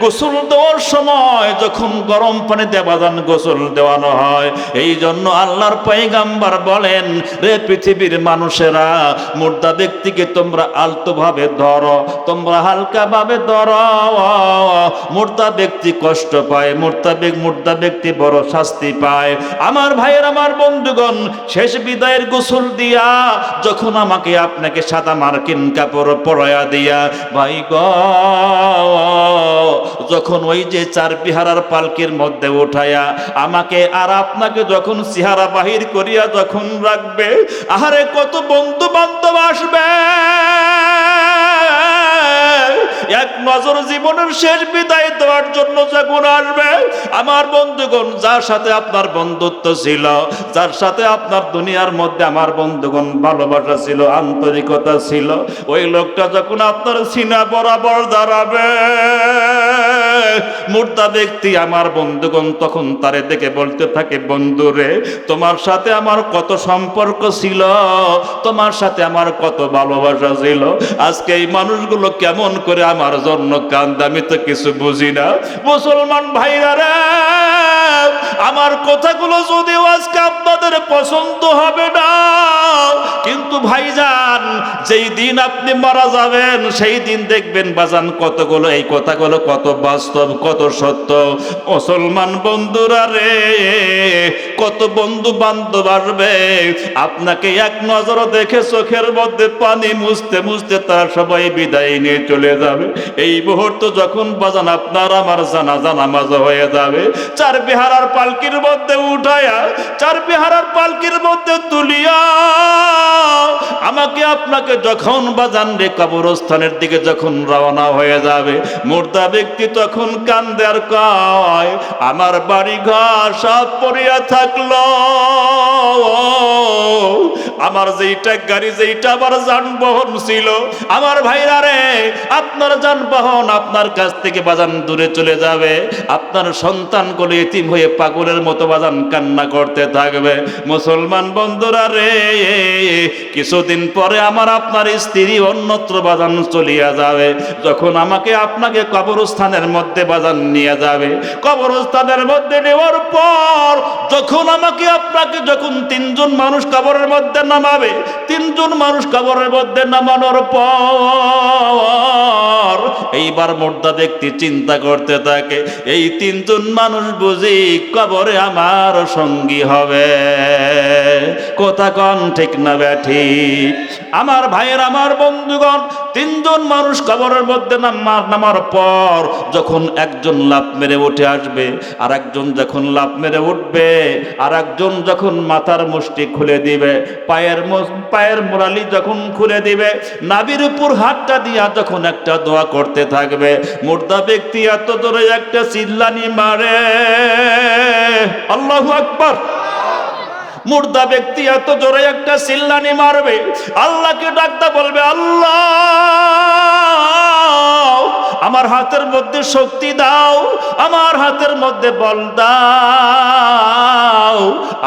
গোসল দেওয়ার সময় যখন গরম পানি দেবাদান গোসল দেওয়ানো হয়, এই জন্য আল্লাহর পয়গাম্বার বলেন, রে পৃথিবীর মানুষেরা, মুর্দা ব্যক্তিকে তোমরা আলতো ভাবে ধরো, তোমরা হালকা ভাবে ধরো, মুর্দা ব্যক্তি কষ্ট পায়, মুর্দা ব্যক্তি বড় শাস্তি পায়। আমার ভাইয়ের, আমার বন্ধুগণ, শেষ বিদায়ের গোসল দিয়া যখন আমাকে আপনাকে সাদা মার্কিন কাপড় পরাইয়া দিয়া, ভাই গো, যখন ওই যে চার বিহারার পালকির মধ্যে উঠাইয়া আমাকে আর আপনাকে যখন চেহারা বাহির করিয়া যখন রাখবে, আহারে কত বন্ধু বান্ধব আসবে, এক নজর জীবনের শেষ বিদায় দেওয়ার জন্য যখন আসবে, আমার বন্ধুগণ, যার সাথে আপনার বন্ধুত্ব ছিল, যার সাথে আপনার দুনিয়ার মধ্যে আমার বন্ধুগণ ভালোবাসা ছিল, আন্তরিকতা ছিল, ওই লোকটা যখন আপনার সিনা বরাবর দাঁড়াবে, মুর্দা ব্যক্তি আমার বন্ধুগণ তখন তারে দেখে বলতে থাকে, বন্ধুরে তোমার সাথে আমার কত সম্পর্ক ছিল, তোমার সাথে আমার কত ভালোবাসা ছিল, আজকে এই মানুষগুলো কেমন করে আমার জন্য কান্দে, আমি তো কিছু বুঝি না। মুসলমান ভাইরা রে, আমার কথাগুলো যদিও আজকে আপনাদের পছন্দ হবে না, কিন্তু ভাইজান যেই দিন আপনি মারা যাবেন, সেই দিন দেখবেন বাজান কতগুলো এই কথাগুলো কত বাস্তব, কত সত্য। মুসলমান বন্ধুরা রে, কত বন্ধু বান্ধব আসবে, আপনাকে এক নজর দেখে চোখের মধ্যে পানি মুছতে মুছতে তারা সবাই বিদায় নিয়ে চলে যাবে। এই মুহূর্ত যখন বাজান আপনার আমার জানাজা নামাজ হয়ে যাবে, চার বিহারার পালকির মধ্যে উঠায়া, চার বিহারার পালকির মধ্যে তুলিয়া আমাকে আপনাকে যখন বাজান রে কবরস্থানের দিকে যখন রওনা হয়ে যাবে, মুর্দা ব্যক্তি তখন কান্দে আর কয়, আমার বাড়ি ঘর সব পড়িয়া থাকলো, আমার যেইটা গাড়ি, যেইটা আমার যানবাহন ছিল, আমার ভাইরা রে, আপনার যানবাহন আপনার কাছ থেকে বাজান দূরে চলে যাবে, আপনার সন্তানগুলো এতিম হয়ে পাগলের মতো বাজান কান্না করতে থাকবে। মুসলমান বন্ধুরা রে, কিছুদিন পরে আমার আপনার স্ত্রী অন্যত্র বাজান চলিয়া যাবে, যখন আমাকে আপনাকে কবরস্থানের মধ্যে বাজান নিয়ে যাবে, কবরস্থানের মধ্যে নেওয়ার পর যখন আমাকে আপনাকে যখন তিনজন মানুষ কবরের মধ্যে নামাবে, তিনজন মানুষ কবরের মধ্যে নামানোর পর এইবার মুর্দা ব্যক্তি চিন্তা করতে থাকে, এই তিনজন মানুষ বুঝি কবরে আমার সঙ্গী হবে। কথা কন ঠিক না ব্যাঠি? আমার ভাইয়ের, আমার বন্ধুগণ, তিনজন মানুষ কবরের মধ্যে নামার পর যখন একজন লাফ মেরে উঠে আসবে, আর একজন যখন লাফ মেরে উঠবে, আর একজন যখন মাথার মুষ্টি খুলে দিবে, পায়ের মোড়ালি যখন খুলে দিবে, নাভির উপর হাতটা দিয়া যখন একটা দোয়া করতে থাকবে, মুর্দা ব্যক্তি এত জোরে একটা চিল্লানি মারে, আল্লাহু আকবার। মুর্দা ব্যক্তি এত জোরে একটা চিল্লানি মারবে, আল্লাহকে ডাকতে বলবে, আল্লাহ আমার হাতের মধ্যে শক্তি দাও, আমার হাতের মধ্যে বল দাও,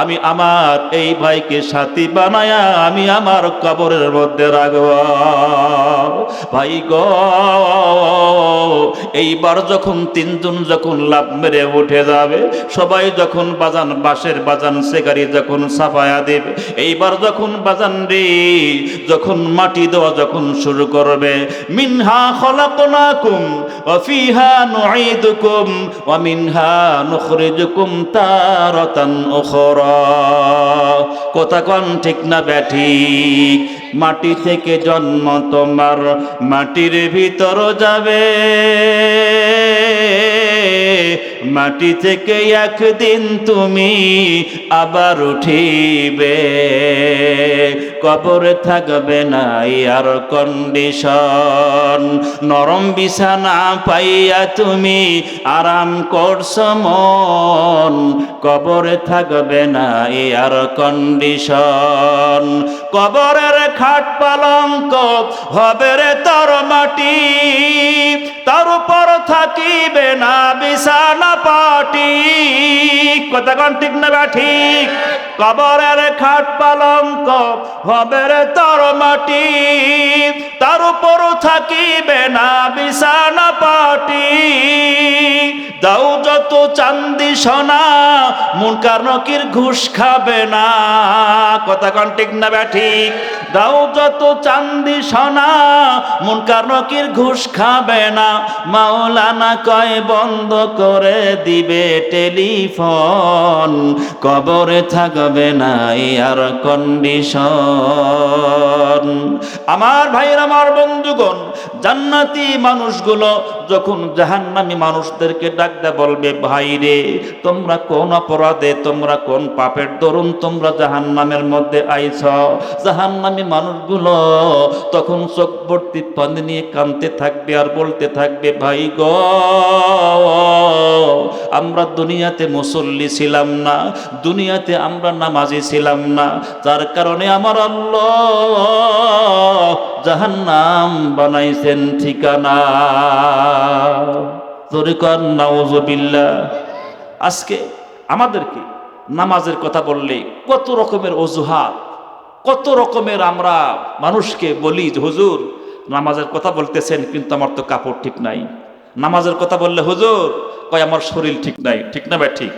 আমি আমার এই ভাইকে সাথী বানায়া আমি আমার কবরের মধ্যে রাখব। ভাই গো, এইবার যখন তিনজন যখন লাফ মেরে উঠে যাবে, সবাই যখন বাজান বাঁশের বাজান সেগারি যখন সাফায়া দেবে, এইবার যখন বাজান রে যখন মাটি দেওয়া যখন শুরু করবে, মিনহা খলাকনাকুম ওয়া ফিহা নুঈদুকুম ওয়া মিনহা নুখরিজুকুম তারাতান উখরা। কথা কোন ঠিক না ব্যাঠিক? মাটি থেকে জন্ম তোমার, মাটির ভিতর যাবে, মাটি থেকে একদিন তুমি আবার উঠিবে, কবরে থাকবে না আর কন্ডিশন, নরম বিছানা পাইয়া তুমি আরাম করছো মন, কবরে থাকবে না আর কন্ডিশন, কবরের খাট পালঙ্ক হবে রে তোর মাটি, তার উপর থাকিবে না বিছানা পাটি। কথা কোন ঠিক না ঠিক? কবরের খাট পালঙ্ক হবে রে তোর মাটি, তার উপর থাকিবে না বিছানা পাটি। দাও যত চান্দি সোনা, মুনকার নকির ঘুষ খাবে না। কথা কোন ঠিক না ঠিক? দাও যত চান্দি সোনা, মুনকার নকির ঘুষ খাবে না। মাওলানা কয় বন্ধ করে দিবে টেলিফোন, কবরে থাকবে না আর কন্ডিশন। আমার ভাইয়ের, আমার বন্ধুগণ, জান্নাতি মানুষগুলো যখন জাহান্নামী মানুষদেরকে ডাকতে বলবে, ভাই রে তোমরা কোন অপরাধে, তোমরা কোন পাপের দরুন তোমরা জাহান্নামের মধ্যে আইছ? জাহান্নামী মানুষগুলো তখন চোখ ভর্তি পানি নিয়ে কাঁদতে থাকবে আর বলতে থাকবে, ভাই গো আমরা দুনিয়াতে মুসল্লি ছিলাম না, দুনিয়াতে আমরা নামাজি ছিলাম না, যার কারণে আমার আল্লাহ জাহান্নাম বানাইছেন ঠিকানা। তরিকার নাউজুবিল্লাহ। আজকে আমাদেরকে নামাজের কথা বললে কত রকমের অজুহাত, কত রকমের আমরা মানুষকে বলি যে হুজুর নামাজের কথা বলতেছেন কিন্তু আমার তো কাপড় ঠিক নাই। নামাজের কথা বললে হুজুর কয় আমার শরীর ঠিক নাই। ঠিক না ভাই? ঠিক।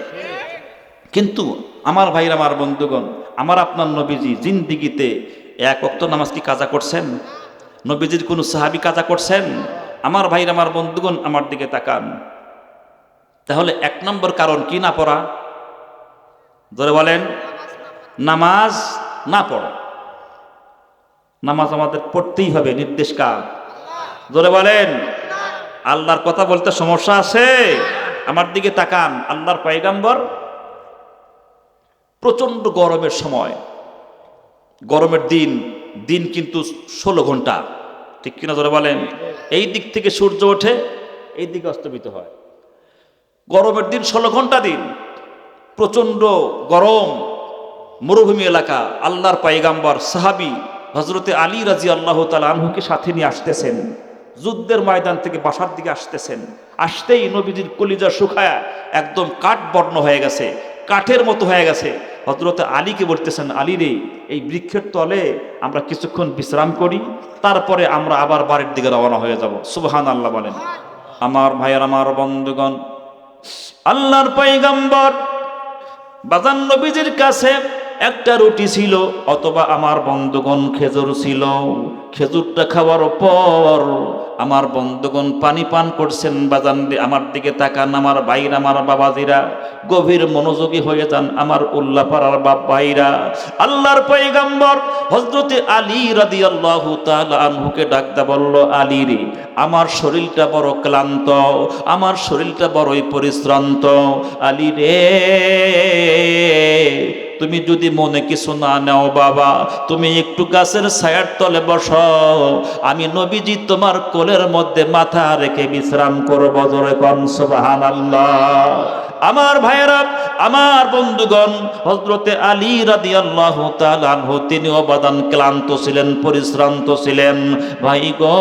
কিন্তু আমার ভাইরা, আমার বন্ধুগণ, আমার আপনার নবীজি জিন্দিগিতে এক ওয়াক্ত নামাজ কি কাজা করছেন? নবীজির কোন সাহাবী কাজা করছেন? আমার ভাইরা, আমার বন্ধুগণ, আমার দিকে তাকান। তাহলে এক নম্বর কারণ কি না পড়া? ধরে বলেন, নামাজ না পড়া। নামাজ আমাদের পড়তেই হবে, নির্দেশ কার? ধরে বলেন, আল্লাহর কথা বলতে সমস্যা আছে? আমার দিকে তাকান। আল্লাহর পয়গম্বর প্রচন্ড গরমের সময়, গরমের দিন কিন্তু 16 ঘন্টা, ঠিক কিনা ধরে বলেন? এই দিক থেকে সূর্য ওঠে, এই দিকে অস্তমিত হয়। গরমের দিন 16 ঘন্টা দিন, প্রচন্ড গরম, মরুভূমি এলাকা। আল্লাহর পয়গম্বর সাহাবী হযরতে আলী রাদিয়াল্লাহু তাআলা আনহুকে সাথে নিয়ে আসতেছেন, যুদ্ধের ময়দান থেকে বাসার দিকে আসতেছেন। আসতেই নবীজির কলিজা শুকায়া একদম কাঠ বর্ণ হয়ে গেছে, কাঠের মতো হয়ে গেছে। হযরতে আলীকে বলতেছেন, আলী রে এই বৃক্ষের তলে আমরা কিছুক্ষণ বিশ্রাম করি, তারপরে আমরা আবার বাড়ির দিকে রওনা হয়ে যাব। সুবহানাল্লাহ বলেন। আমার ভাইয়ের, আমার বন্ধুগণ, আল্লাহর পয়গম্বর বাজান নবীজির কাছে একটা রুটি ছিল অথবা আমার বন্ধুগণ খেজুর ছিল। খেজুরটা খাওয়ার পর আমার বন্ধুগণ পানি পান করছেন বাজান, আমার দিকে তাকান আমার ভাইরা, আমার বাবাজিরা, গভীর মনোযোগী হয়ে যান আমার উল্লাপাড়ার বাপ ভাইরা। আল্লাহর পয়গম্বর হযরতে আলী রাদিয়াল্লাহু তাআলা আনহুকে ডাকতে বলল, আলী রে, আমার শরীরটা বড় ক্লান্ত, আমার শরীরটা বড়ই পরিশ্রান্ত। আলী রে, তুমি যদি মনে কিছু না নাও বাবা, তুমি একটু গাছের ছায়ার তলে বসো, আমি নবীজি তোমার কোলের মধ্যে মাথা রেখে বিশ্রাম করব। জোরে কোন সুবহানাল্লাহ। আমার ভাইয়েরা, আমার বন্ধুগণ, হযরতে আলী রাদিয়াল্লাহু তাআলা আনহু তিনিও বাদান ক্লান্ত ছিলেন, পরিশ্রান্ত ছিলেন। ভাই গো,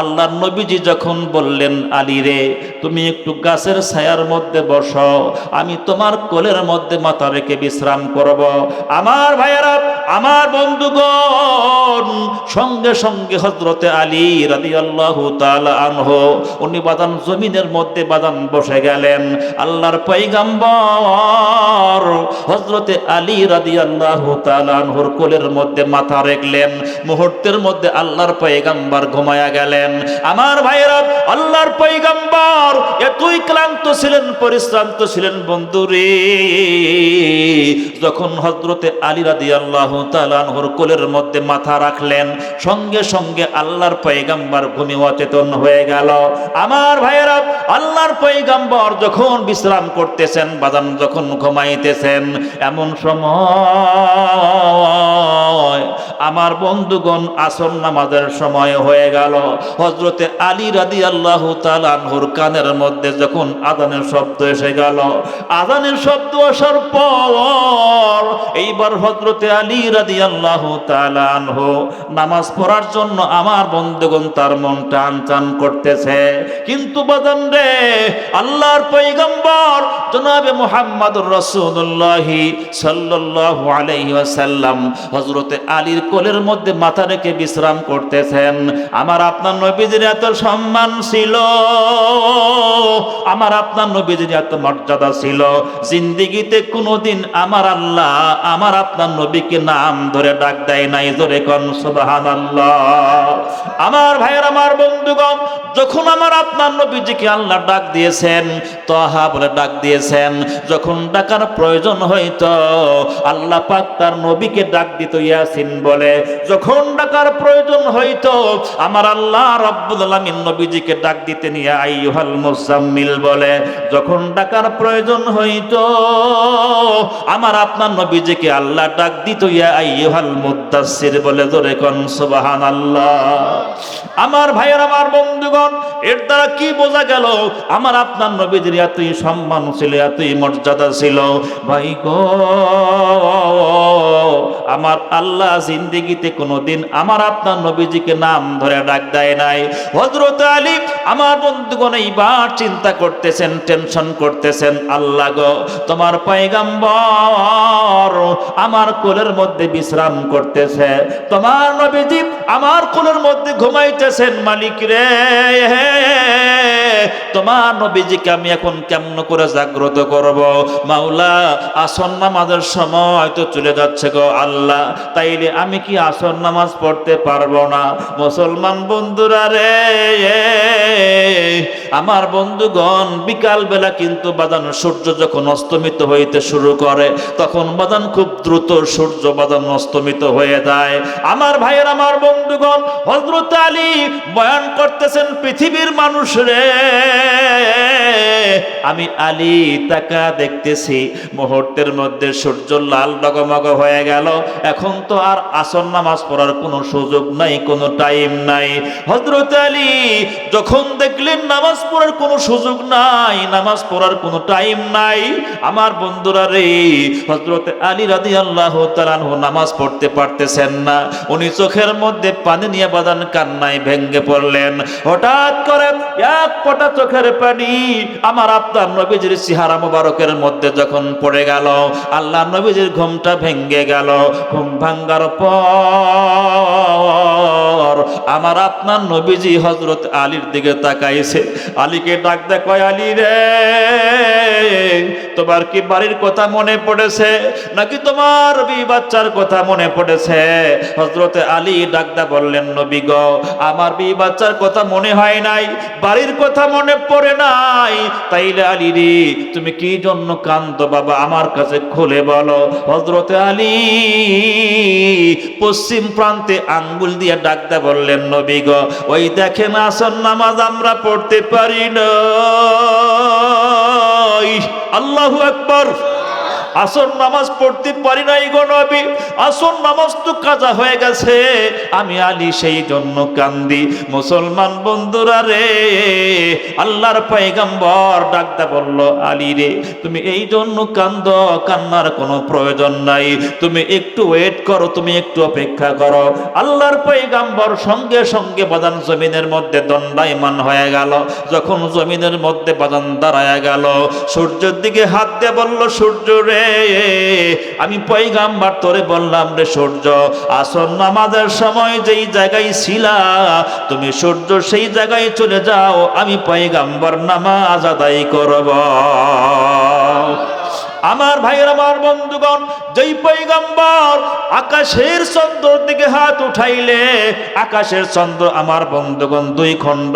আল্লাহর নবীজি যখন বললেন, আলী রে, তুমি একটু গাছের ছায়ার মধ্যে বসো, আমি তোমার কোলের মধ্যে মাথা রেখে বিশ্রাম করব। আমার ভাইয়েরা, আমার বন্ধুগণ, সঙ্গে সঙ্গে হযরতে আলী রাদিয়াল্লাহু তাআলা আনহু উনি বাদান জমিনের মধ্যে বাদান বসে গেলেন। আল্লাহর পয়গম্বর হযরতে আলী রাদিয়াল্লাহু তাআলা আনহুর কোলের মধ্যে মাথা রাখলেন। মুহূর্তের মধ্যে আল্লাহর পয়গম্বর ঘুমায়া গেলেন। আমার ভাইয়েরা, আল্লাহর পয়গম্বর এতই ক্লান্ত ছিলেন, পরিশ্রান্ত ছিলেন বন্ধুরে, যখন হযরতে আলী রাদিয়াল্লাহু তাআলা আনহুর কোলের মধ্যে মাথা রাখলেন, সঙ্গে সঙ্গে আল্লাহর পয়গম্বর ঘুমে অচেতন হয়ে গেল। আমার ভাইয়েরা, আল্লাহর পয়গম্বর যখন বিশ্রাম করতেছেন, বাদান যখন ঘুমাইতেছেন, এমন সময় আমার বন্ধুগণ আসর নামাজের সময় হয়ে গেল। হযরতে আলী রাদিয়াল্লাহু তাআলা আনহুর কানের মধ্যে যখন আযানের শব্দ এসে গেল, আযানের শব্দ আসার পর এইবার হযরতে আলী রাদিয়াল্লাহু তাআলা আনহু নামাজ পড়ার জন্য আমার বন্ধুগণ তার মন টান টান করতেছে। কিন্তু বাজান রে, আল্লাহর পয়গম্বর জনাবে মুহাম্মদুর রাসূলুল্লাহ সাল্লাল্লাহু আলাইহি ওয়াসাল্লাম হযরতে আলীর কোলের মধ্যে মাথা রেখে বিশ্রাম করতেছেন। আমার আপনার নবীজির এত সম্মান ছিল, আমার আপনার নবীজির এত মর্যাদা ছিল, জিন্দেগিতে কোনোদিন আমার আল্লাহ আমার আপনার নবীকে নাম ধরে ডাক দেয় নাই। জোরে কোন সুবহানাল্লাহ। আমার ভাইয়ের, আমার বন্ধুগণ, যখন আমার আপনার নবীজিকে আল্লাহ ডাক দিয়েছেন, তাহা বলে ডাক দিয়েছেন, যখন ডাকার প্রয়োজন হইতো আল্লাহ পাক তার নবীকে ডাক দিত ইয়াসিন বলে, যখন ডাকার প্রয়োজন হইতো আমার আল্লাহ রাব্বুল আলামিন নবীজিকে ডাক দিতেন ইয়া আইয়ুহাল মুজাম্মিল বলে, যখন ডাকার প্রয়োজন হইতো আমার আপনার নবীজিকে আল্লাহ ডাক দিত ইয়া আইয়ুহাল মুদ্দাসসির বলে। জোরে কোন সুবহানাল্লাহ। আমার ভাইয়ের, আমার বন্ধুগণ, এর দ্বারা কি বোঝা গেল? আমার আপনার নবীজির এতই সম্মান ছিল, এতই মর্যাদা ছিল। ভাই গো, আমার আল্লাহ জিন্দেগিতে কোনোদিন আমার আপনার নবীজিকে নাম ধরে ডাক দেয় নাই। হযরত আলী আমার বন্ধুগণ এইবার চিন্তা করতেছেন, টেনশন করতেছেন, আল্লাহ গো, তোমার পয়গম্বর আমার কোলের মধ্যে বিশ্রাম করতেছে, তোমার নবীজি আমার কোলের মধ্যে ঘুমাইতেছেন, মালিক রে, তোমার নবীজিকে আমি এখন কেমন করে জাগ্রত করব? মাওলা, আসর নামাজের সময় তো চলে যাচ্ছে গো আল্লাহ, তাইলে আমি কি আসর নামাজ পড়তে পারবো না? মুসলমান বন্ধুরা রে, আমার বন্ধুগণ, বিকাল বেলা কিন্তু বাদান সূর্য যখন অস্তমিত হইতে শুরু করে, তখন বাদান খুব দ্রুত সূর্য বাদান অস্তমিত হয়ে যায়। আমার ভাইয়ের, আমার বন্ধুগণ, হযরত আলী বয়ান করতেছেন, পৃথিবীর মানুষ রে, আমি আলী তাকা দেখতেছি, মুহূর্তের মধ্যে সূর্য লাল ডগমগ হয়ে গেল, এখন তো আর আসর নামাজ পড়ার কোনো সুযোগ নাই, কোনো টাইম নাই। হযরত আলী যখন দেখলেন নামাজ পড়ার কোনো সুযোগ নাই, নামাজ পড়ার কোনো টাইম নাই, আমার বন্ধুরা রে, হযরত আলী রাদিয়াল্লাহু তাআলা আনহু নামাজ পড়তে পারতেছেন না, উনি চোখের মধ্যে পানি নিয়ে বাদান কান্নায় ভেঙ্গে পড়লেন। হঠাৎ করে এক ফোঁটা চোখের পানি আমার আপনার নবীজির চেহারা মোবারকের মধ্যে যখন পড়ে গেল, আল্লাহ নবীজির ঘুমটা ভেঙ্গে গেল। ঘুম ভাঙ্গার পর আমার আপনার নবীজি হযরত আলীর দিকে তাকাইছে, আলীকে ডাক দে কয়, আলী রে, তোমার কি বাড়ির কথা মনে পড়েছে নাকি তোমার বিবি বাচ্চার কথা মনে পড়েছে? হযরত আলী ডাক দে বললেন, নবী গো, আমার বিবি বাচ্চার কথা মনে হয় নাই, বাড়ির কথা মনে পড়ে নাই। তাইলে আলী রে, তুমি কি জন্য কাঁদো বাবা, আমার কাছে খুলে বলো। হযরত আলী পশ্চিম প্রান্তে আঙ্গুল দিয়ে ডাক দে বললেন, নবী গো, ওই দেখেন আসর নামাজ আমরা পড়তে পারি না। আল্লাহু আকবার। আসর নামাজ পড়তে পারি নাই গো নবী, আসর নামাজ তো কাজা হয়ে গেছে, আমি আলী সেই জন্য কান্দি। মুসলমান বন্ধুরা রে, আল্লাহর পয়গম্বর ডাকতে বলল, আলী রে, তুমি এই জন্য কান্দো, কান্নার কোনো প্রয়োজন নাই, তুমি একটু ওয়েট করো, তুমি একটু অপেক্ষা করো। আল্লাহর পয়গম্বর সঙ্গে সঙ্গে বাদান জমিনের মধ্যে দণ্ডায়মান হয়ে গেল। যখন জমিনের মধ্যে বাদান দাঁড়ায় গেল, সূর্যের দিকে হাত দিয়ে বলল, সূর্য রে, আমি পয়গম্বর তোরে বললাম রে সূর্য, আসর নামাজের সময় যেই জায়গায় ছিলা তুমি সূর্য, সেই জায়গায় চলে যাও, আমি পয়গম্বর নামাজ আদায় করব। আমার ভাইয়ের, আমার বন্ধুগণ, যেই পয়গম্বর আকাশের চন্দ্রের দিকে হাত উঠাইলে, আকাশের চন্দ্র আমার বন্ধুগণ দুই খণ্ড